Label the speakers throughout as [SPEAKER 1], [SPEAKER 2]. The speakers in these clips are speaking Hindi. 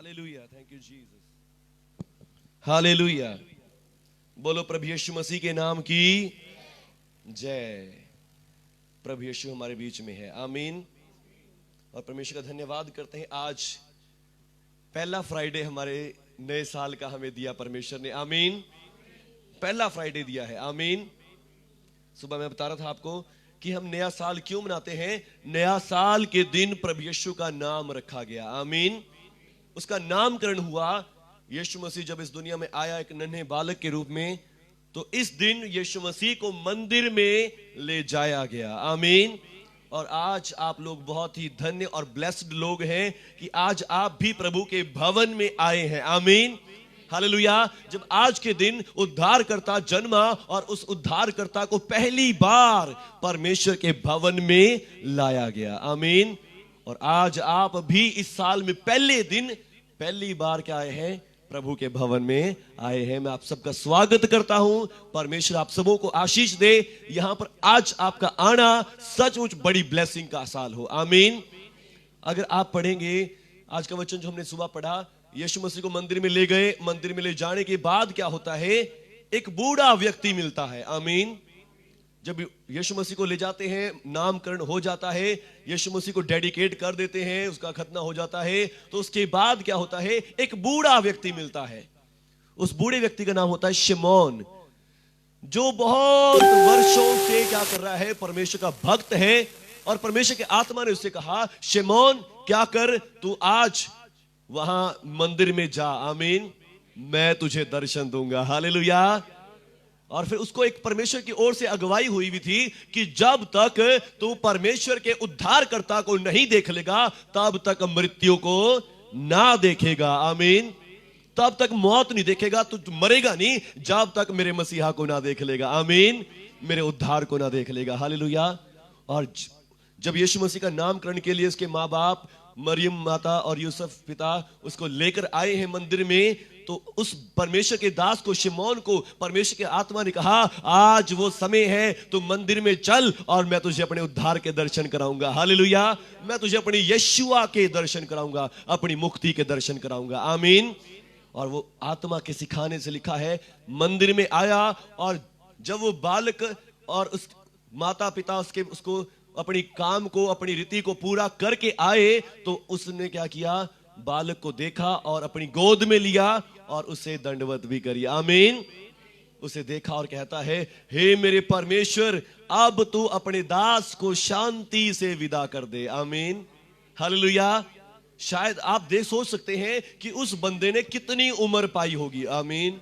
[SPEAKER 1] Hallelujah, thank you Jesus. Hallelujah, बोलो प्रभु यीशु मसीह के नाम की जय। प्रभु यीशु हमारे बीच में है, आमीन। और परमेश्वर का धन्यवाद करते हैं, आज पहला फ्राइडे हमारे नए साल का हमें दिया परमेश्वर ने, आमीन। पहला फ्राइडे दिया है, आमीन। सुबह मैं बता रहा था आपको कि हम नया साल क्यों मनाते हैं। नया साल के दिन प्रभु यीशु का नाम रखा गया, आमीन। उसका नामकरण हुआ। यीशु मसीह जब इस दुनिया में आया एक नन्हे बालक के रूप में, तो इस दिन यीशु मसीह को मंदिर में ले जाया गया, आमीन। और आज आप लोग बहुत ही धन्य और ब्लेस्ड लोग हैं कि आज आप भी प्रभु के भवन में आए हैं, आमीन। हालेलुया। जब आज के दिन उद्धारकर्ता जन्मा और उस उद्धारकर्ता को पहली बार परमेश्वर के भवन में लाया गया, आमीन। और आज आप भी इस साल में पहले दिन पहली बार क्या आए हैं, प्रभु के भवन में आए हैं। मैं आप सबका स्वागत करता हूं। परमेश्वर आप सबों को आशीष दे। यहां पर आज आपका आना सचमुच बड़ी ब्लेसिंग का साल हो, आमीन। अगर आप पढ़ेंगे आज का वचन जो हमने सुबह पढ़ा, यीशु मसीह को मंदिर में ले गए। मंदिर में ले जाने के बाद क्या होता है, एक बूढ़ा व्यक्ति मिलता है, आमीन। जब यीशु मसीह को ले जाते हैं, नामकरण हो जाता है, यीशु मसीह को डेडिकेट कर देते हैं, उसका खतना हो जाता है, तो उसके बाद क्या होता है, एक बूढ़ा व्यक्ति मिलता है। उस बूढ़े व्यक्ति का नाम होता है शिमोन, जो बहुत वर्षों से क्या कर रहा है, परमेश्वर का भक्त है। और परमेश्वर की आत्मा ने उससे कहा, शिमोन क्या कर, तू आज वहां मंदिर में जा, आमीन, मैं तुझे दर्शन दूंगा, हालेलुया। और फिर उसको एक परमेश्वर की ओर से अगुवाई हुई भी थी कि जब तक तू परमेश्वर के उद्धारकर्ता को नहीं देख लेगा, तब तक मृत्यु को ना देखेगा, आमीन। तब तक मौत नहीं देखेगा, तू मरेगा नहीं जब तक मेरे मसीहा को ना देख लेगा, आमीन, मेरे उद्धार को ना देख लेगा, हालेलुया। और जब यीशु मसीह का नामकरण के लिए उसके माँ बाप मरियम माता और यूसुफ पिता उसको लेकर आए हैं मंदिर में, तो उस परमेश्वर के दास को, शिमोन को, परमेश्वर के आत्मा ने कहा, आज वो समय है, तू मंदिर में चल और मैं तुझे अपने उद्धार के दर्शन कराऊंगा, हालेलुया। मैं तुझे अपने यीशुआ के दर्शन कराऊंगा, अपनी मुक्ति के दर्शन कराऊंगा, आमीन। और वो आत्मा के सिखाने से लिखा है, मंदिर में आया। और जब वो बालक और उस माता पिता उसको अपनी काम को, अपनी रीति को पूरा करके आए, तो उसने क्या किया, बालक को देखा और अपनी गोद में लिया और उसे दंडवत भी करी, आमीन। उसे देखा और कहता है, हे मेरे परमेश्वर, अब तू अपने दास को शांति से विदा कर दे, आमीन, हालेलुया। शायद आप सोच सकते हैं कि उस बंदे ने कितनी उम्र पाई होगी, आमीन।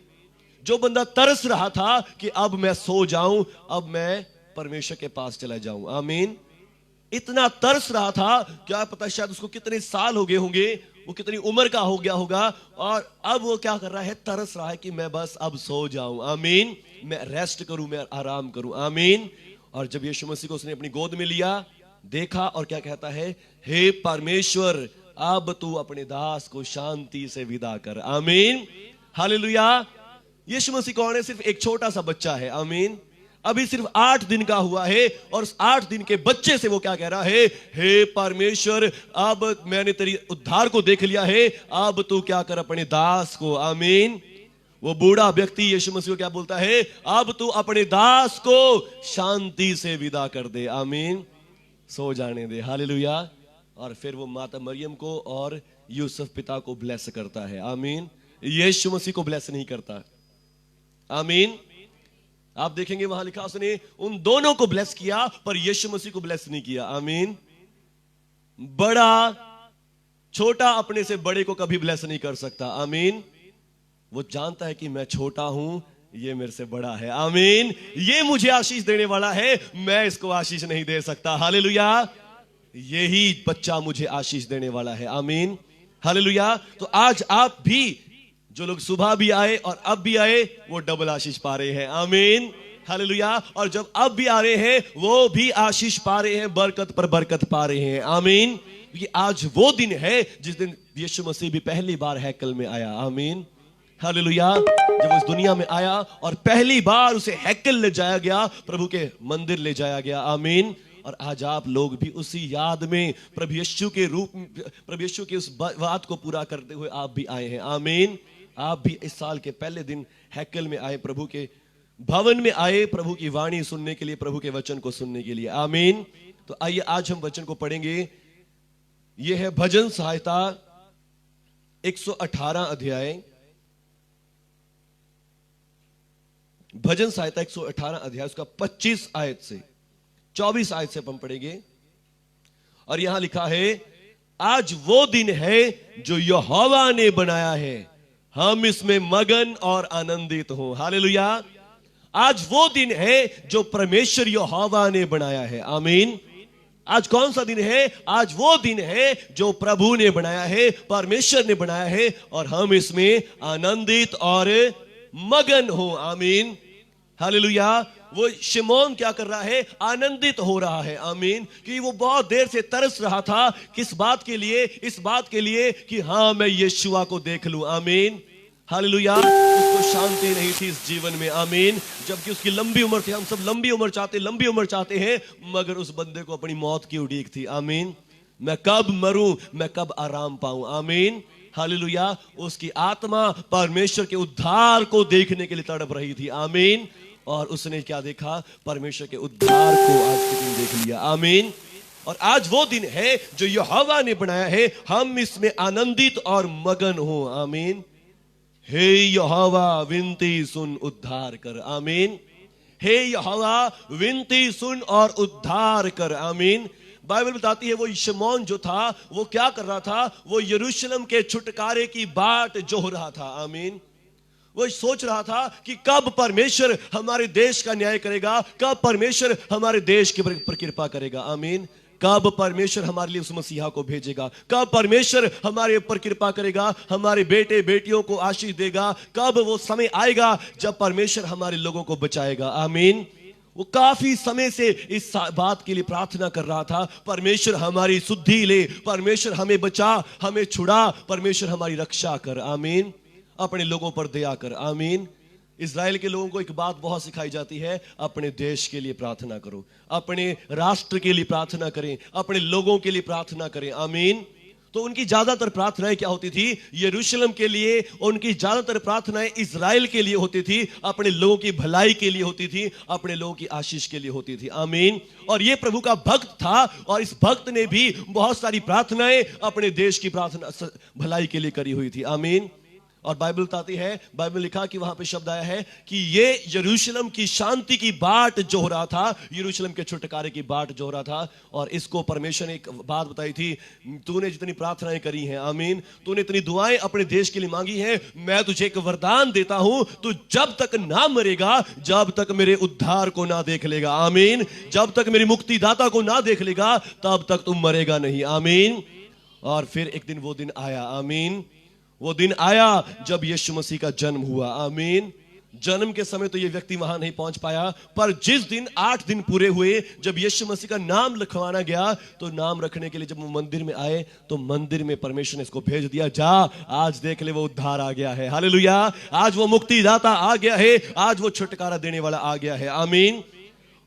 [SPEAKER 1] जो बंदा तरस रहा था कि अब मैं सो जाऊं, अब मैं परमेश्वर के पास चला जाऊं, आमीन। इतना तरस रहा था, क्या पता शायद उसको कितने साल हो गए होंगे, वो कितनी उम्र का हो गया होगा, और अब वो क्या कर रहा है, तरस रहा है कि मैं बस अब सो जाऊं, आमीन, मैं रेस्ट करूं, मैं आराम करूं, आमीन। और जब यीशु मसीह को उसने अपनी गोद में लिया, देखा और क्या कहता है, हे परमेश्वर, अब तू अपने दास को शांति से विदा कर, आमीन, हालेलुया। यीशु मसीह कौन है, सिर्फ एक छोटा सा बच्चा है, आमीन। अभी सिर्फ 8 दिन का हुआ है, और उस 8 दिन के बच्चे से वो क्या कह रहा है, हे परमेश्वर, अब मैंने तेरी उद्धार को देख लिया है, अब तू क्या कर अपने दास को, आमीन। वो बूढ़ा व्यक्ति यीशु मसीह को क्या बोलता है, अब तू अपने दास को शांति से विदा कर दे, आमीन, सो जाने दे, हालेलुया। और फिर वो माता मरियम को और यूसुफ पिता को ब्लेस करता है, आमीन। यीशु मसीह को ब्लेस नहीं करता, आमीन। आप देखेंगे वहां लिखा, उसने उन दोनों को ब्लेस किया, पर यीशु मसीह को ब्लेस नहीं किया, आमीन। बड़ा छोटा अपने से बड़े को कभी ब्लेस नहीं कर सकता, आमीन। वो जानता है कि मैं छोटा हूं, ये मेरे से बड़ा है, आमीन, ये मुझे आशीष देने वाला है, मैं इसको आशीष नहीं दे सकता, हालेलुया। यही बच्चा मुझे आशीष देने वाला है, आमीन, हालेलुया। तो आज आप भी, जो लोग सुबह भी आए और अब भी आए, वो डबल आशीष पा रहे हैं, आमीन, हालेलुया। और जब अब भी आ रहे हैं, वो भी आशीष पा रहे हैं, बरकत पर बरकत पा रहे हैं, आमीन। क्योंकि आज वो दिन है जिस दिन यीशु मसीह भी पहली बार हैकल में आया, आमीन, हालेलुया। जब उस दुनिया में आया और पहली बार उसे हैकल ले जाया गया, प्रभु के मंदिर ले जाया गया, आमीन। और आज आप लोग भी उसी याद में प्रभु यीशु के रूप, प्रभु यीशु की उस बात को पूरा करते हुए आप भी आए हैं। आमीन। आप भी इस साल के पहले दिन हैकल में आए, प्रभु के भवन में आए, प्रभु की वाणी सुनने के लिए, प्रभु के वचन को सुनने के लिए। आमीन। तो आइए आज हम वचन को पढ़ेंगे। यह है भजन सहायता 118 अध्याय। भजन सहायता 118 अध्याय उसका 25 आयत से 24 आयत से हम पढ़ेंगे। और यहां लिखा है, आज वो दिन है जो यहोवा ने बनाया है, हम इसमें मगन और आनंदित हो। हालेलुया। आज वो दिन है जो परमेश्वर यहोवा ने बनाया है। आमीन। आज कौन सा दिन है? आज वो दिन है जो प्रभु ने बनाया है, परमेश्वर ने बनाया है, और हम इसमें आनंदित और मगन हो। आमीन। हालेलुया। वो शिमोन क्या कर रहा है? आनंदित हो रहा है। आमीन। कि वो बहुत देर से तरस रहा था, किस बात के लिए? इस बात के लिए कि हां, मैं यीशुआ को देख लूं। आमीन। हालेलुया। उसको शांति नहीं थी इस जीवन में। आमीन। जबकि उसकी लंबी उम्र थी। हम सब लंबी उम्र चाहते हैं, मगर उस बंदे को अपनी मौत की उड़ीक थी। आमीन। मैं कब मरूं, मैं कब आराम पाऊं। आमीन। हालेलुया। उसकी आत्मा परमेश्वर के उद्धार को देखने के लिए तड़प रही थी। आमीन। और उसने क्या देखा? परमेश्वर के उद्धार को आज के दिन देख लिया। आमीन। और आज वो दिन है जो यहोवा ने बनाया है, हम इसमें आनंदित और मगन हो। आमीन। हे यहोवा, विनती सुन, उद्धार कर। आमीन। हे यहोवा, विनती सुन और उद्धार कर। आमीन। बाइबल बताती है वो शिमोन जो था, वो क्या कर रहा था? वो यरूशलेम के छुटकारे की बाट जोह रहा था। आमीन। वो सोच रहा था कि कब परमेश्वर हमारे देश का न्याय करेगा, कब परमेश्वर हमारे देश के पर कृपा करेगा। आमीन। कब परमेश्वर हमारे लिए उस मसीहा को भेजेगा, कब परमेश्वर हमारे ऊपर कृपा करेगा, हमारे बेटे बेटियों को आशीष देगा, कब वो समय आएगा जब परमेश्वर हमारे लोगों को बचाएगा। आमीन। वो काफी समय से इस बात के लिए प्रार्थना कर रहा था, परमेश्वर हमारी सुधि ले, परमेश्वर हमें बचा, हमें छुड़ा, परमेश्वर हमारी रक्षा कर। आमीन। अपने लोगों पर दया कर। आमीन। इज़राइल के लोगों को एक बात बहुत सिखाई जाती है, अपने देश के लिए प्रार्थना करो, अपने राष्ट्र के लिए प्रार्थना करें, अपने लोगों के लिए प्रार्थना करें। आमीन। तो उनकी ज्यादातर प्रार्थनाएं क्या होती थी? यरूशलेम के लिए। उनकी ज्यादातर प्रार्थनाएं इज़राइल के लिए होती थी, अपने लोगों की भलाई के लिए होती थी, अपने लोगों की आशीष के लिए होती थी। आमीन। और ये प्रभु का भक्त था, और इस भक्त ने भी बहुत सारी प्रार्थनाएं अपने देश की प्रार्थना भलाई के लिए करी हुई थी। आमीन। और बाइबल बताती है, बाइबल लिखा कि वहां पे शब्द आया है कि ये यरूशलेम की शांति की बाट जोह रहा था, यरूशलेम के छुटकारे की बाट जोह रहा था। और इसको परमेश्वर ने एक बात बताई थी, तूने जितनी प्रार्थनाएं करी हैं, आमीन, तूने इतनी दुआएं अपने देश के लिए मांगी हैं, मैं तुझे एक वरदान देता हूं, तू जब तक ना मरेगा, जब तक मेरे उद्धार को ना देख लेगा। आमीन। जब तक मेरी मुक्तिदाता को ना देख लेगा, तब तक तुम मरेगा नहीं। आमीन। और फिर एक दिन वो दिन आया। आमीन। वो दिन आया जब यीशु मसीह का जन्म हुआ। आमीन। जन्म के समय तो ये व्यक्ति वहां नहीं पहुंच पाया, पर जिस दिन 8 दिन पूरे हुए, जब यीशु मसीह का नाम लिखवाना गया, तो नाम रखने के लिए जब वो मंदिर में आए, तो मंदिर में परमेश्वर ने इसको भेज दिया, जा आज देख ले, वो उद्धार आ गया है। हालेलुया। आज वो मुक्तिदाता आ गया है, आज वो छुटकारा देने वाला आ गया है। आमीन।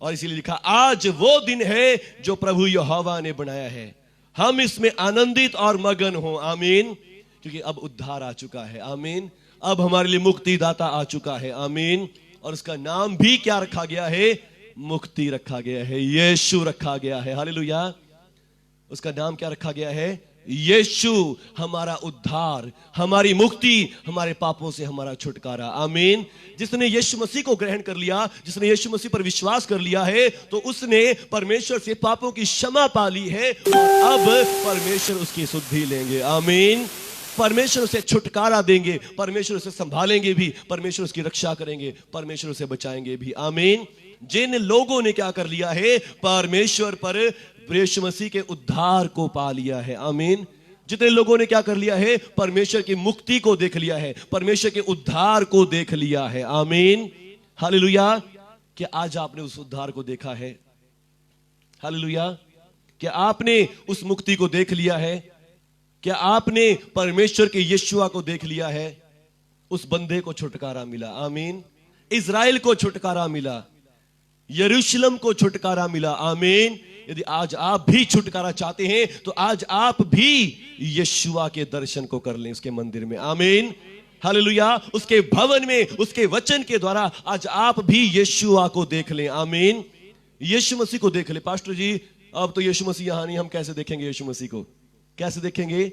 [SPEAKER 1] और इसीलिए लिखा, आज वो दिन है जो प्रभु यहोवा ने बनाया है, हम इसमें आनंदित और मगन हो। आमीन। क्योंकि अब उद्धार आ चुका है। आमीन। अब हमारे लिए मुक्तिदाता आ चुका है। आमीन। और उसका नाम भी क्या रखा गया है? मुक्ति रखा गया है, यीशु रखा गया है। हालेलुया। उसका नाम क्या रखा गया है? यीशु। हमारा उद्धार, हमारी मुक्ति, हमारे पापों से हमारा छुटकारा। आमीन। जिसने यीशु मसीह को ग्रहण कर लिया, जिसने यीशु मसीह पर विश्वास कर लिया है, तो उसने परमेश्वर से पापों की क्षमा पा ली है, और अब परमेश्वर उसकी सुधि लेंगे। आमीन। परमेश्वर उसे छुटकारा देंगे, परमेश्वर उसे संभालेंगे भी, परमेश्वर उसकी रक्षा करेंगे, परमेश्वर उसे बचाएंगे भी। आमीन। जिन लोगों ने क्या कर लिया है? परमेश्वर पर यीशु मसीह के उद्धार को पा लिया है। आमीन। जितने लोगों ने क्या कर लिया है? परमेश्वर की मुक्ति को देख लिया है, परमेश्वर के उद्धार को देख लिया है। आमीन। हालेलुया। क्या आज आपने उस उद्धार को देखा है? हालेलुया। क्या आपने उस मुक्ति को देख लिया है? क्या आपने परमेश्वर के यीशुआ को देख लिया है? उस बंदे को छुटकारा मिला। आमीन। इज़राइल को छुटकारा मिला, यरूशलेम को छुटकारा मिला। आमीन। यदि आज आप भी छुटकारा चाहते हैं तो आज आप भी यीशुआ के दर्शन को कर लें उसके मंदिर में। आमीन, हालेलुया। उसके भवन में, उसके वचन के द्वारा आज आप भी यीशुआ को देख लें। आमीन, यीशु मसीह को देख लें। पास्टर जी, अब तो यीशु मसीह यहां नहीं, हम कैसे देखेंगे यीशु मसीह को? कैसे देखेंगे?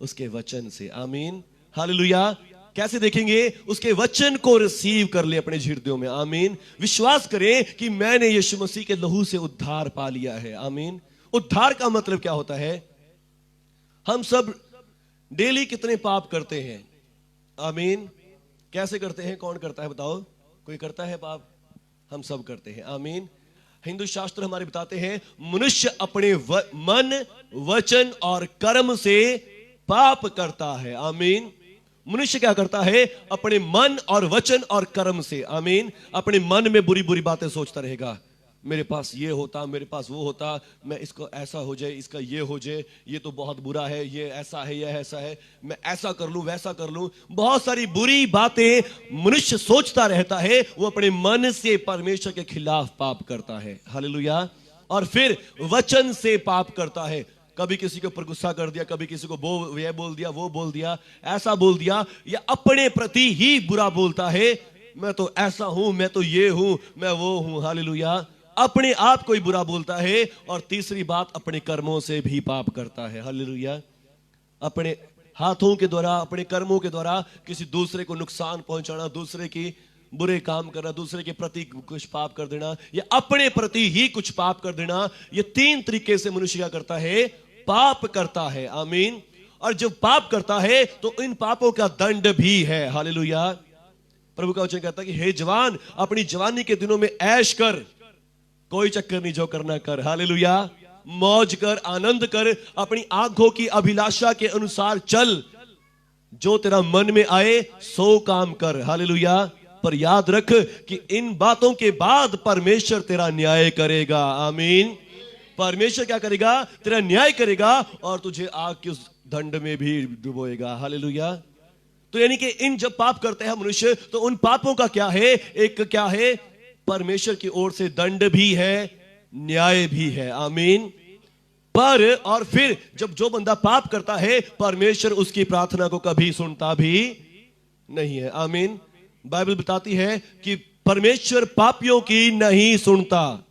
[SPEAKER 1] उसके वचन से। आमीन, हालेलुया। कैसे देखेंगे? उसके वचन को रिसीव कर ले अपने हृदयों में। आमीन, विश्वास करें कि मैंने यीशु मसीह के लहू से उद्धार पा लिया है। आमीन। उद्धार का मतलब क्या होता है? हम सब डेली कितने पाप करते हैं? आमीन। कैसे करते हैं? कौन करता है बताओ? कोई करता है पाप? हम सब करते हैं। आमीन। हिंदू शास्त्र हमारे बताते हैं मनुष्य अपने मन, वचन और कर्म से पाप करता है। आमीन। मनुष्य क्या करता है? अपने मन और वचन और कर्म से। आमीन। अपने मन में बुरी बुरी बातें सोचता रहेगा, मेरे पास ये होता, मेरे पास वो होता, मैं इसको ऐसा हो जाए, इसका ये हो जाए, ये तो बहुत बुरा है, ये ऐसा है, ये ऐसा है, मैं ऐसा कर लूं, वैसा कर लूं। बहुत सारी बुरी बातें मनुष्य सोचता रहता है। वो अपने मन से परमेश्वर के खिलाफ पाप करता है। हालेलुया। और फिर वचन से पाप करता है। कभी किसी के ऊपर गुस्सा कर दिया, कभी किसी को ये बोल दिया, वो बोल दिया, ऐसा बोल दिया, या अपने प्रति ही बुरा बोलता है, मैं तो ऐसा हूं, मैं तो ये हूं, मैं वो हूं। हालेलुया। अपने आप को ही बुरा बोलता है। और तीसरी बात, अपने कर्मों से भी पाप करता है। हालेलुया। अपने हाथों के द्वारा, अपने कर्मों के द्वारा किसी दूसरे को नुकसान पहुंचाना, दूसरे की बुरे काम करना, दूसरे के प्रति कुछ पाप कर देना, या अपने प्रति ही कुछ पाप कर देना। ये तीन तरीके से मनुष्य क्या करता है? पाप करता है। आमीन। और जब पाप करता है तो इन पापों का दंड भी है। हालेलुया। प्रभु का वचन कहता है कि हे जवान, अपनी जवानी के दिनों में ऐश कर, कोई चक्कर नहीं, जो करना कर। हालेलुया। मौज कर, आनंद कर, अपनी आंखों की अभिलाषा के अनुसार चल, जो तेरा मन में आए सो काम कर। हालेलुया। पर याद रख कि इन बातों के बाद परमेश्वर तेरा न्याय करेगा। आमीन। परमेश्वर क्या करेगा? तेरा न्याय करेगा और तुझे आग के उस दंड में भी डुबोएगा। हालेलुया। तो यानी कि इन जब पाप करते हैं मनुष्य, तो उन पापों का क्या है? एक क्या है? परमेश्वर की ओर से दंड भी है, न्याय भी है। आमीन। पर और फिर जब जो बंदा पाप करता है, परमेश्वर उसकी प्रार्थना को कभी सुनता भी नहीं है। आमीन। बाइबल बताती है कि परमेश्वर पापियों की नहीं सुनता।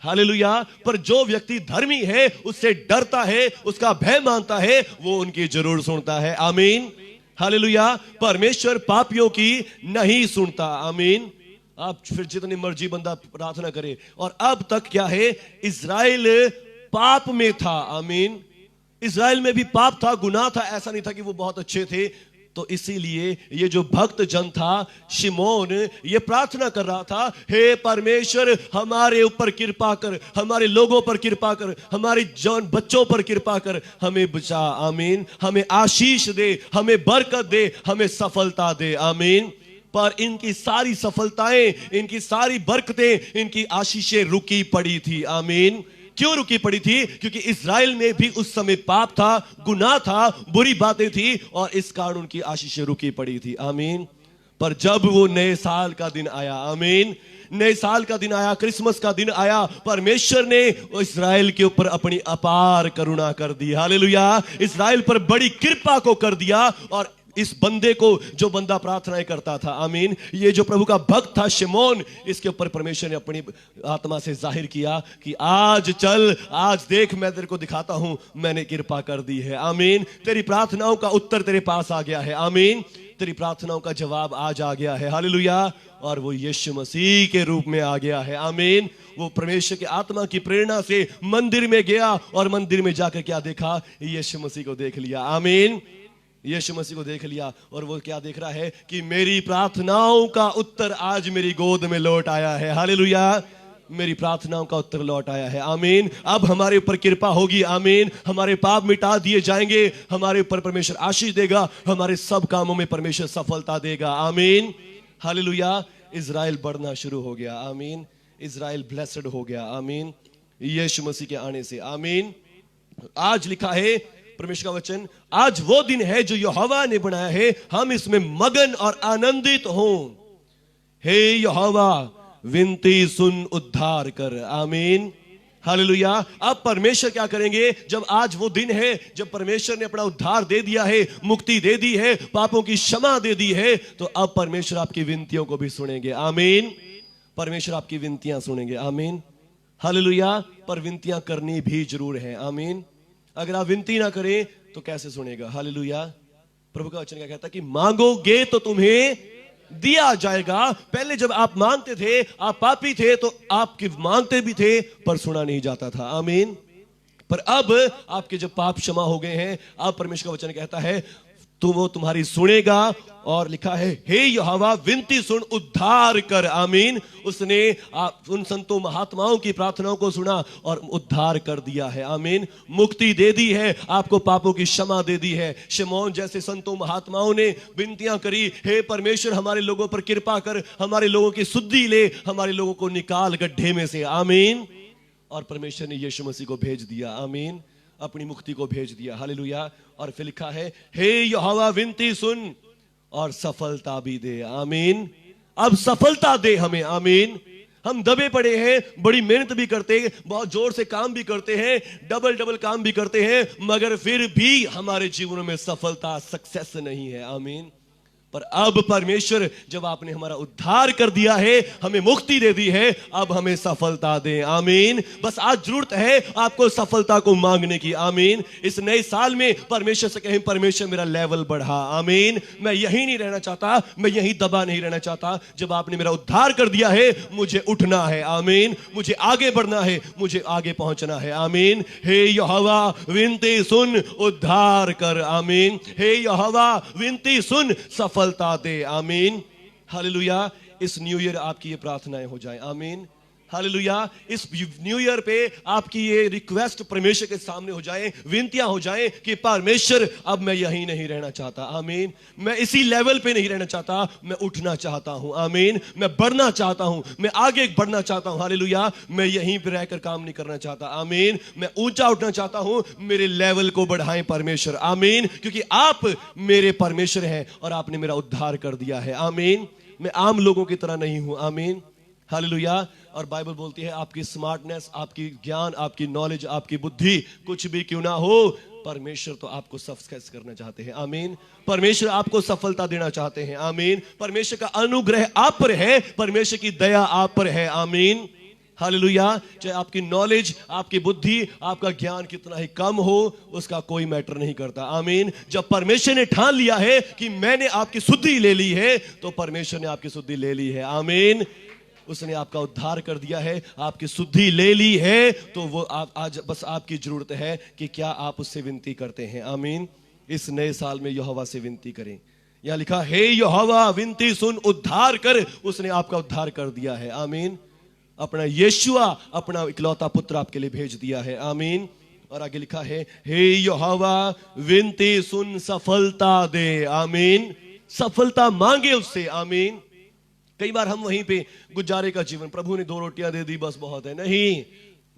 [SPEAKER 1] हालेलुया। पर जो व्यक्ति धर्मी है, उससे डरता है, उसका भय मानता है, वो उनकी जरूर सुनता है। आमीन। हालेलुया। परमेश्वर पापियों की नहीं सुनता। आमीन। आप फिर जितनी मर्जी बंदा प्रार्थना करे। और अब तक क्या है? इज़राइल पाप में था। आमीन। इज़राइल में भी पाप था, गुनाह था। ऐसा नहीं था कि वो बहुत अच्छे थे। तो इसीलिए ये जो भक्त जन था शिमोन, ये प्रार्थना कर रहा था, हे परमेश्वर हमारे ऊपर कृपा कर, हमारे लोगों पर कृपा कर, हमारे जन बच्चों पर कृपा कर, हमें बचा। आमीन। हमें आशीष दे, हमें बरकत दे, हमें सफलता दे। आमीन। पर इनकी सारी सफलताएं, इनकी सारी बरकतें, इनकी आशीषें रुकी पड़ी थी। आमीन। क्यों रुकी पड़ी थी? क्योंकि इज़राइल में भी उस समय पाप था, गुनाह था, बुरी बातें थी, और इस कारण उनकी आशीषें रुकी पड़ी थी। आमीन। पर जब वो नए साल का दिन आया, आमीन, नए साल का दिन आया, क्रिसमस का दिन आया, परमेश्वर ने इज़राइल के ऊपर अपनी अपार करुणा कर दी। हालेलुया। इज़राइल पर बड़ी कृपा को कर दिया। और इस बंदे को, जो बंदा प्रार्थनाएं करता था, आमीन, ये जो प्रभु का भक्त था शिमोन, इसके ऊपर परमेश्वर ने अपनी आत्मा से जाहिर किया कि आज चल, आज देख, मैं तेरे को दिखाता हूं, मैंने कृपा कर दी है। आमीन। तेरी प्रार्थनाओं का उत्तर तेरे पास आ गया है। आमीन। तेरी प्रार्थनाओं का जवाब आज आ गया है। हालेलुया। और वो यीशु मसीह के रूप में आ गया है। आमीन। वो परमेश्वर की आत्मा की प्रेरणा से मंदिर में गया, और मंदिर में जाकर क्या देखा? यीशु मसीह को देख लिया। आमीन। यीशु मसीह को देख लिया। और वो क्या देख रहा है? कि मेरी प्रार्थनाओं का उत्तर आज मेरी गोद में लौट आया है। हालेलुया। मेरी प्रार्थनाओं का उत्तर लौट आया है। आमीन। अब हमारे ऊपर कृपा होगी। आमीन। हमारे पाप मिटा दिए जाएंगे, हमारे ऊपर परमेश्वर आशीष देगा, हमारे सब कामों में परमेश्वर सफलता देगा। आमीन। हालेलुया। इज़राइल बढ़ना शुरू हो गया। आमीन। इज़राइल ब्लेस्ड हो गया। आमीन। यीशु मसीह के आने से। आमीन। आज लिखा है परमेश्वर का वचन, आज वो दिन है जो यहोवा ने बनाया है, हम इसमें मगन और आनंदित हों। हे यहोवा, विनती सुन, उद्धार कर। आमीन। हालेलुया। अब परमेश्वर क्या करेंगे? जब आज वो दिन है जब परमेश्वर ने अपना उद्धार दे दिया है, मुक्ति दे दी है, पापों की क्षमा दे दी है, तो अब परमेश्वर आपकी विनतियों को भी सुनेंगे। आमीन। परमेश्वर आपकी विनतियां सुनेंगे। आमीन। हालेलुया। पर विनतियां करनी भी जरूर है। आमीन। अगर आप विनती ना करें तो कैसे सुनेगा? हालेलुया। प्रभु का वचन क्या कहता है कि मांगोगे तो तुम्हें दिया जाएगा। पहले जब आप मांगते थे, आप पापी थे, तो आपके मांगते भी थे पर सुना नहीं जाता था। आमीन। पर अब आपके जब पाप क्षमा हो गए हैं, अब परमेश्वर का वचन कहता है तुम वो तुम्हारी सुनेगा। और लिखा है हे यहोवा विनती सुन उद्धार कर। आमीन। उसने उन संतों महात्माओं की प्रार्थनाओं को सुना और उद्धार कर दिया है। आमीन। मुक्ति दे दी है, आपको पापों की क्षमा दे दी है। शिमोन जैसे संतों महात्माओं ने विनतियां करी, हे परमेश्वर हमारे लोगों पर कृपा कर, हमारे लोगों की सुद्धि ले, हमारे लोगों को निकाल गड्ढे में से। आमीन। और परमेश्वर ने यीशु मसीह को भेज दिया। आमीन। अपनी मुक्ति को भेज दिया। हालेलुया। और फिर लिखा है हे यहोवा विनती सुन और सफलता भी दे। आमीन। अब सफलता दे हमें। आमीन। हम दबे पड़े हैं, बड़ी मेहनत भी करते हैं, बहुत जोर से काम भी करते हैं, डबल डबल काम भी करते हैं, मगर फिर भी हमारे जीवनों में सफलता, सक्सेस नहीं है। आमीन। पर अब परमेश्वर जब आपने हमारा उद्धार कर दिया है, हमें मुक्ति दे दी है, अब हमें सफलता दे। आमीन। बस आज जरूरत है आपको सफलता को मांगने की। आमीन। इस नए साल में परमेश्वर से कहें परमेश्वर मेरा लेवल बढ़ा। आमीन। मैं यहीं नहीं रहना चाहता, मैं यहीं दबा नहीं रहना चाहता। जब आपने मेरा उद्धार कर दिया है, मुझे उठना है। आमीन। मुझे आगे बढ़ना है, मुझे आगे पहुंचना है। आमीन। हे यहोवा विनती सुन उद्धार कर। आमीन। हे यहोवा विनती सुन सफलता दे। आमीन। हालेलुया। इस न्यू ईयर आपकी ये प्रार्थनाएं हो जाएं। आमीन। हालेलुया। इस न्यू ईयर पे आपकी ये रिक्वेस्ट परमेश्वर के सामने हो जाए, विनतियां हो जाएं कि परमेश्वर अब मैं यहीं नहीं रहना चाहता। आमीन। मैं इसी लेवल पे नहीं रहना चाहता, मैं उठना चाहता हूं। आमीन। मैं बढ़ना चाहता हूं, मैं आगे बढ़ना चाहता हूं। हालेलुया। मैं यहीं पे रहकर काम नहीं करना चाहता। आमीन। मैं ऊंचा उठना चाहता हूं, मेरे लेवल को बढ़ाएं परमेश्वर। आमीन। क्योंकि आप मेरे परमेश्वर हैं और आपने मेरा उद्धार कर दिया है। आमीन। मैं आम लोगों की तरह नहीं हूं। आमीन। हालेलुया। और बाइबल बोलती है आपकी स्मार्टनेस, आपकी ज्ञान, आपकी नॉलेज, आपकी बुद्धि कुछ भी क्यों ना हो, परमेश्वर तो आपको सक्सेस करना चाहते हैं। आमीन। परमेश्वर आपको सफलता देना चाहते हैं। आमीन। परमेश्वर का अनुग्रह आप पर है, परमेश्वर की दया आप पर है। आमीन। हालेलुया। चाहे आपकी नॉलेज, आपकी बुद्धि, आपका ज्ञान कितना ही कम हो, उसका कोई मैटर नहीं करता। आमीन। जब परमेश्वर ने ठान लिया है कि मैंने आपकी शुद्धि ले ली है, तो परमेश्वर ने आपकी शुद्धि ले ली है। आमीन। उसने आपका उद्धार कर दिया है, आपकी शुद्धि ले ली है, तो वो आज बस आपकी जरूरत है कि क्या आप उससे विनती करते हैं। आमीन। इस नए साल में यहोवा से विनती करें। यहां लिखा हे यहोवा विनती सुन उद्धार कर। उसने आपका उद्धार कर दिया है। आमीन। अपना यीशुआ, अपना इकलौता पुत्र आपके लिए भेज दिया है। आमीन। और आगे लिखा है हे यहोवा विनती सुन सफलता दे। आमीन। सफलता मांगे उससे। आमीन। कई बार हम वहीं पे गुजारे का जीवन, प्रभु ने 2 रोटियां दे दी बस बहुत है, नहीं,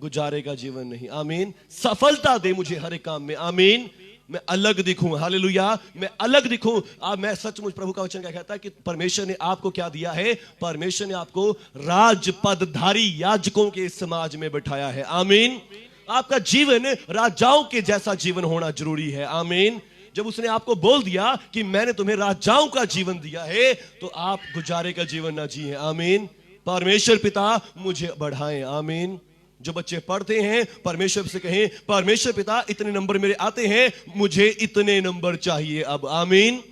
[SPEAKER 1] गुजारे का जीवन नहीं। आमीन। सफलता दे मुझे हर एक काम में। आमीन। मैं अलग दिखूं। हालेलुया। मैं अलग दिखूं। मैं सचमुच, प्रभु का वचन क्या कहता है कि परमेश्वर ने आपको क्या दिया है? परमेश्वर ने आपको राजपदधारी याजकों के समाज में बिठाया है। आमीन। आपका जीवन राजाओं के जैसा जीवन होना जरूरी है। आमीन। जब उसने आपको बोल दिया कि मैंने तुम्हें राजाओं का जीवन दिया है, तो आप गुजारे का जीवन ना जिए। आमीन। परमेश्वर पिता मुझे बढ़ाएं। आमीन। जो बच्चे पढ़ते हैं परमेश्वर से कहें परमेश्वर पिता इतने नंबर मेरे आते हैं, मुझे इतने नंबर चाहिए अब। आमीन।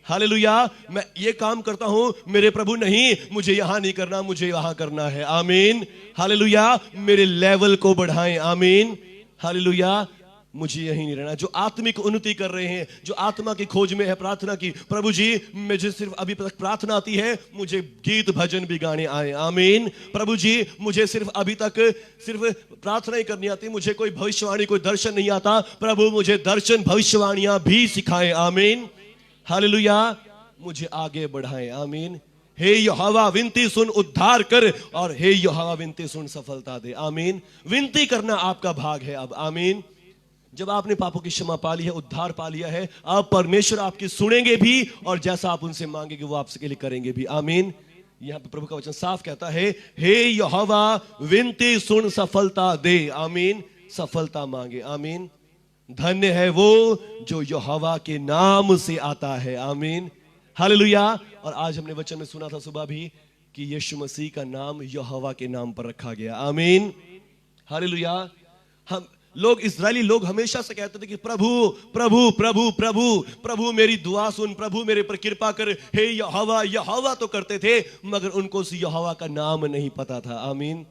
[SPEAKER 1] हालेलुया। मैं ये काम करता हूं, मेरे प्रभु नहीं, मुझे यहां नहीं करना, मुझे वहां करना है। आमीन। हालेलुया। मेरे लेवल को बढ़ाएं। आमीन। हालेलुया। मुझे यही नहीं रहना। जो आत्मिक उन्नति कर रहे हैं, जो आत्मा की खोज में है, प्रार्थना की, प्रभु जी मुझे सिर्फ अभी तक प्रार्थना आती है, मुझे गीत भजन भी गाने आए। आमीन। प्रभु जी मुझे सिर्फ अभी तक सिर्फ प्रार्थना ही करनी आती, मुझे कोई भविष्यवाणी, कोई दर्शन नहीं आता। प्रभु मुझे दर्शन भविष्यवाणियां भी सिखाएं। आमीन। हालेलुया। मुझे आगे बढ़ाएं। आमीन। हे यहोवा विनती सुन उद्धार कर, और हे यहोवा विनती सुन सफलता दे। आमीन। विनती करना आपका भाग है अब। आमीन। जब आपने पापों की क्षमा पा ली है, उद्धार पा लिया है, अब परमेश्वर आपकी सुनेंगे भी, और जैसा आप उनसे मांगेंगे वो आपके लिए करेंगे भी। आमीन। यहां पे प्रभु का वचन साफ कहता है, हे यहोवा विनती सुन, सफलता दे। आमीन। सफलता मांगे। आमीन। धन्य है वो जो यहोवा के नाम से आता है। आमीन। हालेलुया। और आज हमने वचन में सुना था सुबह भी कि यीशु मसीह का नाम यहोवा के नाम पर रखा गया। आमीन। हालेलुया। हम लोग, इस्राएली लोग हमेशा से कहते थे कि प्रभु प्रभु प्रभु प्रभु प्रभु मेरी दुआ सुन, प्रभु मेरे पर कृपा कर, हे यहोवा यहोवा तो करते थे, मगर उनको उस यहोवा का नाम नहीं पता था। आमीन।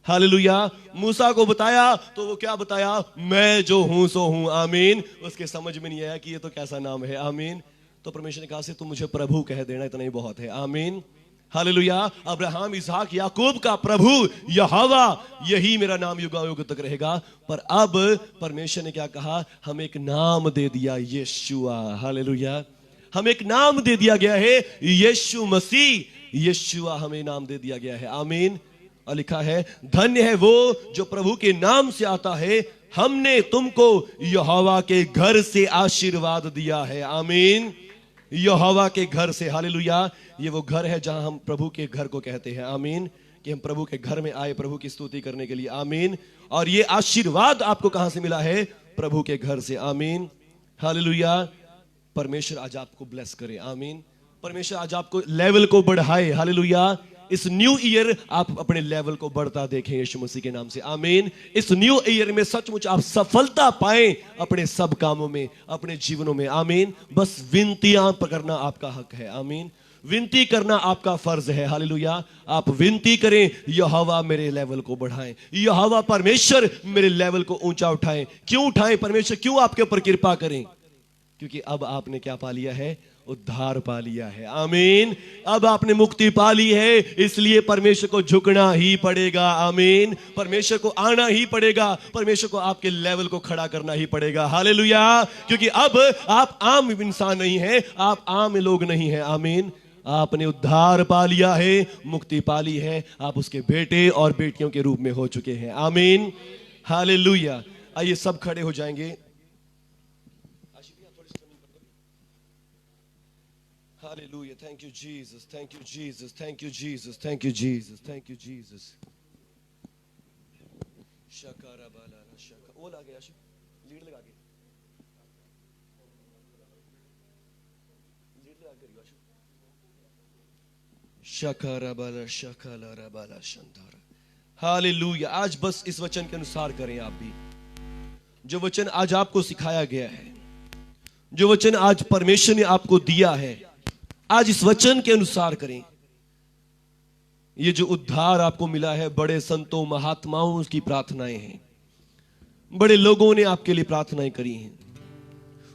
[SPEAKER 1] हालेलुया। मूसा को बताया तो वो क्या बताया, मैं जो हूं सो हूं। आमीन। उसके समझ में नहीं आया कि ये तो कैसा नाम है। आमीन। तो परमेश्वर ने कहा से तुम मुझे प्रभु कह देना, इतना ही बहुत है। आमीन। हालेलुया। अब्राहम, इसहाक, याकूब का प्रभु यहोवा, यही मेरा नाम युगायुग तक रहेगा। पर अब परमेश्वर ने क्या कहा, हम एक नाम दे दिया, यीशुआ। हालेलुया। हम एक नाम दे दिया गया है, यीशु मसीह। यीशुआ हमें नाम दे दिया गया है। आमीन। और लिखा है, धन्य है वो जो प्रभु के नाम से आता है, हमने तुमको यहोवा के घर से आशीर्वाद दिया है। आमीन। यहोवा के घर से। हालेलुया। ये वो घर है जहां हम प्रभु के घर को कहते हैं। आमीन। कि हम प्रभु के घर में आए प्रभु की स्तुति करने के लिए। आमीन। और ये आशीर्वाद आपको कहां से मिला है, प्रभु के घर से। आमीन। हालेलुया। परमेश्वर आज आपको ब्लेस करे। आमीन। परमेश्वर आज आपको लेवल को बढ़ाए। हालेलुया। इस न्यू ईयर आप अपने लेवल को बढ़ता देखें यीशु मसीह के नाम से। आमीन। इस न्यू ईयर में सचमुच आप सफलता पाएं अपने सब कामों में, अपने जीवनों में। आमीन। बस विनतियां करना आपका हक है। आमीन। विनती करना आपका फर्ज है। हालेलुया। आप विनती करें, यहोवा मेरे लेवल को बढ़ाएं, यहोवा परमेश्वर मेरे लेवल को ऊंचा उठाएं। क्यों उठाएं? परमेश्वर क्यों आपके ऊपर कृपा करें? क्योंकि अब आपने क्या पा लिया है, उद्धार पा लिया है। आमीन। अब आपने मुक्ति पा ली है, इसलिए परमेश्वर को झुकना ही पड़ेगा। आमीन। परमेश्वर को आना ही पड़ेगा, परमेश्वर को आपके लेवल को खड़ा करना ही पड़ेगा। हालेलुया। क्योंकि अब आप आम इंसान नहीं हैं, आप आम लोग नहीं हैं। आमीन। आपने उद्धार पा लिया है, मुक्ति पा ली है, आप उसके बेटे और बेटियों के रूप में हो चुके हैं। आमीन। हालेलुया। आइए सब खड़े हो जाएंगे। Hallelujah. Thank you, Jesus. Thank you, Jesus. Thank you, Jesus. Thank you, Jesus. Thank you, Jesus. Shakara bala shaka. वो ला गया लीड लगा के लीड लगा के रिवाशु शकारा बाला शंतारा। हालेलुया। आज बस इस वचन के अनुसार करें आप भी। जो वचन आज आपको सिखाया गया है, जो वचन आज परमेश्वर ने आपको दिया है, आज इस वचन के अनुसार करें। ये जो उद्धार आपको मिला है, बड़े संतों महात्माओं की प्रार्थनाएं हैं, बड़े लोगों ने आपके लिए प्रार्थनाएं करी हैं,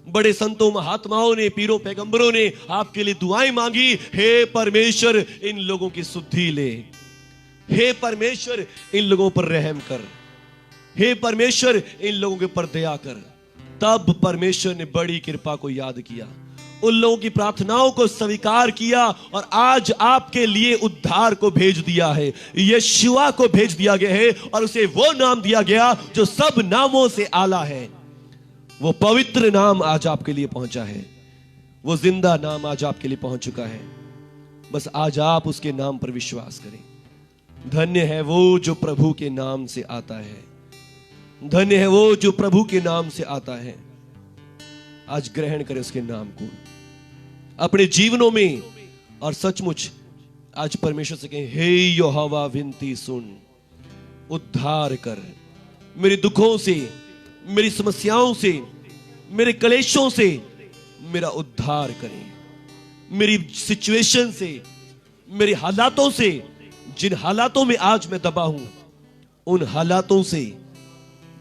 [SPEAKER 1] बड़े संतों महात्माओं ने, पीरों पैगंबरों ने आपके लिए दुआएं मांगी। हे परमेश्वर इन लोगों की सुधि ले, हे परमेश्वर इन लोगों पर रहम कर, हे परमेश्वर इन लोगों के ऊपर दया कर। तब परमेश्वर ने बड़ी कृपा को याद किया, उन लोगों की प्रार्थनाओं को स्वीकार किया और आज आपके लिए उद्धार को भेज दिया है, यीशुआ को भेज दिया गया है। और उसे वो नाम दिया गया जो सब नामों से आला है। वो पवित्र नाम आज आपके लिए पहुंचा है, वो जिंदा नाम आज आपके लिए पहुंच चुका है। बस आज आप उसके नाम पर विश्वास करें। धन्य है वो जो प्रभु के नाम से आता है, धन्य है वो जो प्रभु के नाम से आता है। आज ग्रहण करें उसके नाम को अपने जीवनों में और सचमुच आज परमेश्वर से कहें, हे यहोवा विनती सुन, उद्धार कर, मेरे दुखों से, मेरी समस्याओं से, मेरे क्लेशों से मेरा उद्धार करें, मेरी सिचुएशन से, मेरे हालातों से, जिन हालातों में आज मैं दबा हूं, उन हालातों से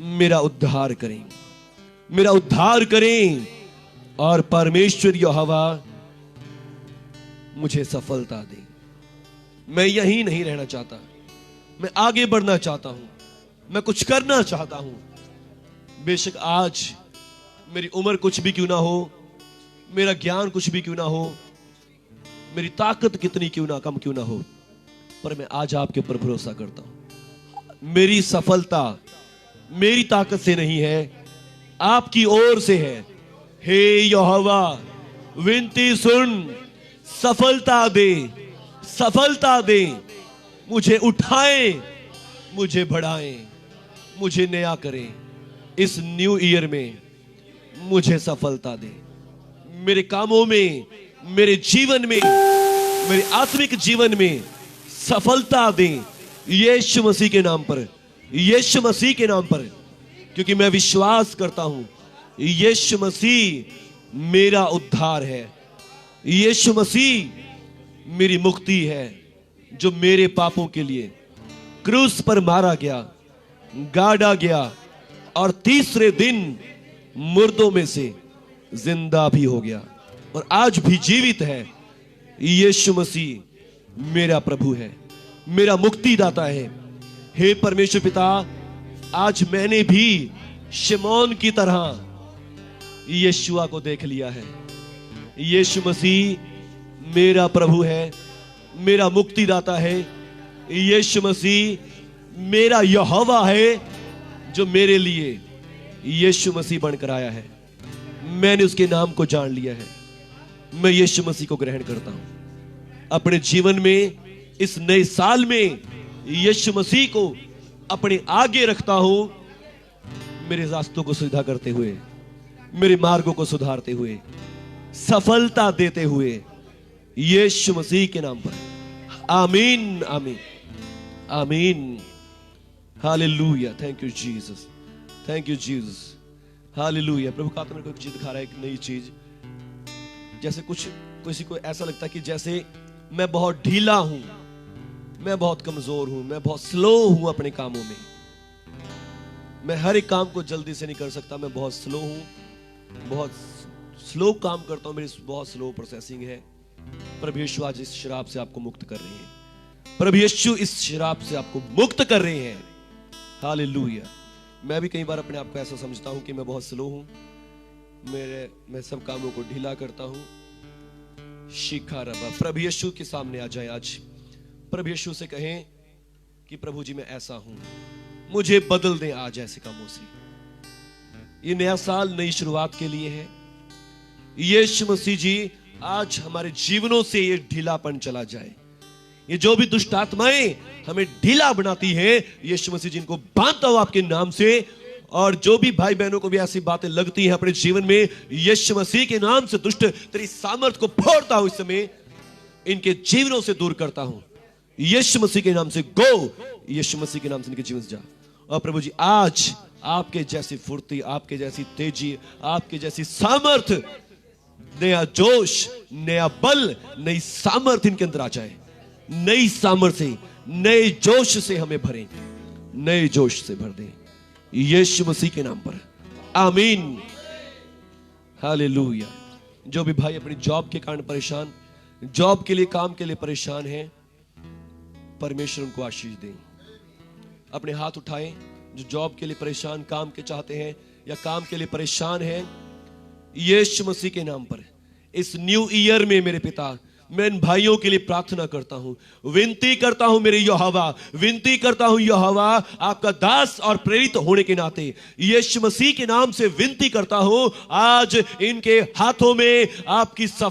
[SPEAKER 1] मेरा उद्धार करें, मेरा उद्धार करें। और परमेश्वर यहोवा मुझे सफलता दे। मैं यहीं नहीं रहना चाहता, मैं आगे बढ़ना चाहता हूं, मैं कुछ करना चाहता हूं। बेशक आज मेरी उम्र कुछ भी क्यों ना हो, मेरा ज्ञान कुछ भी क्यों ना हो, मेरी ताकत कितनी क्यों ना कम क्यों ना हो, पर मैं आज आपके ऊपर भरोसा करता हूं। मेरी सफलता मेरी ताकत से नहीं है, आपकी ओर से है। हे यहोवा विनती सुन, सफलता दे, सफलता दें, मुझे उठाएं, मुझे बढ़ाएं, मुझे नया करें। इस न्यू ईयर में मुझे सफलता दें, मेरे कामों में, मेरे जीवन में, मेरे आत्मिक जीवन में सफलता दें, यीशु मसीह के नाम पर, यीशु मसीह के नाम पर। क्योंकि मैं विश्वास करता हूं यीशु मसीह मेरा उद्धार है, यीशु मसीह मेरी मुक्ति है, जो मेरे पापों के लिए क्रूस पर मारा गया, गाड़ा गया और तीसरे दिन मुर्दों में से जिंदा भी हो गया और आज भी जीवित है। यीशु मसीह मेरा प्रभु है, मेरा मुक्तिदाता है। हे परमेश्वर पिता, आज मैंने भी शिमोन की तरह यीशुआ को देख लिया है। यीशु मसीह मेरा प्रभु है, मेरा मुक्तिदाता है। यीशु मसीह मेरा यहोवा है, जो मेरे लिए यीशु मसीह बनकर आया है। मैंने उसके नाम को जान लिया है। मैं यीशु मसीह को ग्रहण करता हूं अपने जीवन में। इस नए साल में यीशु मसीह को अपने आगे रखता हूं, मेरे रास्तों को सीधा करते हुए, मेरे मार्गों को सुधारते हुए, सफलता देते हुए, यीशु मसीह के नाम पर। आमीन, आमीन, आमीन। Hallelujah. Thank you Jesus, thank you Jesus. Hallelujah. प्रभु का मेरे को एक चीज दिखा रहा है, एक नई चीज। जैसे कुछ किसी को ऐसा लगता है कि जैसे मैं बहुत ढीला हूं, मैं बहुत कमजोर हूं, मैं बहुत स्लो हूं अपने कामों में, मैं हर एक काम को जल्दी से नहीं कर सकता, मैं बहुत स्लो हूं, बहुत स्लो काम करता हूं, मेरी बहुत स्लो प्रोसेसिंग है। प्रभु यीशु आज इस शराब से आपको मुक्त कर रहे हैं। प्रभु यीशु इस शराब से आपको मुक्त कर रहे हैं। हालेलुया। मैं भी कई बार अपने आप को ऐसा समझता हूं कि मैं बहुत स्लो हूं, मैं सब कामों को ढीला करता हूं। शिखा रबा। प्रभु यीशु के सामने आ जाए आज। प्रभु यीशु से कहें कि प्रभु जी मैं ऐसा हूं, मुझे बदल दें आज ऐसे कामों से। ये नया साल नई शुरुआत के लिए है। यीशु मसीह जी आज हमारे जीवनों से ये ढीलापन चला जाए। ये जो भी दुष्ट आत्माएं हमें ढीला बनाती हैं, यीशु मसीह जी इनको बांधता हूं आपके नाम से। और जो भी भाई बहनों को भी ऐसी बातें लगती हैं अपने जीवन में, यीशु मसीह के नाम से दुष्ट तेरी सामर्थ को फोड़ता हूं, इस समय इनके जीवनों से दूर करता हूं। यीशु मसीह के नाम से गो, यीशु मसीह के नाम से इनके जीवन से जा। और प्रभु जी आज आपके जैसी फुर्ती, आपके जैसी तेजी, आपके जैसी सामर्थ, नया जोश, नया बल, नई सामर्थ इनके अंदर आ जाए। नई सामर्थ से, नए जोश से हमें भरें, नए जोश से भर दें, यीशु मसीह के नाम पर। आमीन। हालेलुया। जो भी भाई अपनी जॉब के कारण परेशान, जॉब के लिए, काम के लिए परेशान हैं, परमेश्वर उनको आशीष दें। अपने हाथ उठाएं जो जॉब के लिए परेशान, काम के चाहते हैं या काम के लिए परेशान हैं। यीशु मसीह के नाम पर इस न्यू ईयर में मेरे पिता, मैं इन भाइयों के लिए प्रार्थना करता हूं, विनती करता हूं मेरे यहोवा, विनती करता हूं यहोवा, आपका दास और प्रेरित होने के नाते यीशु मसीह के नाम से विनती करता हूं, आज इनके हाथों में आपकी सफलता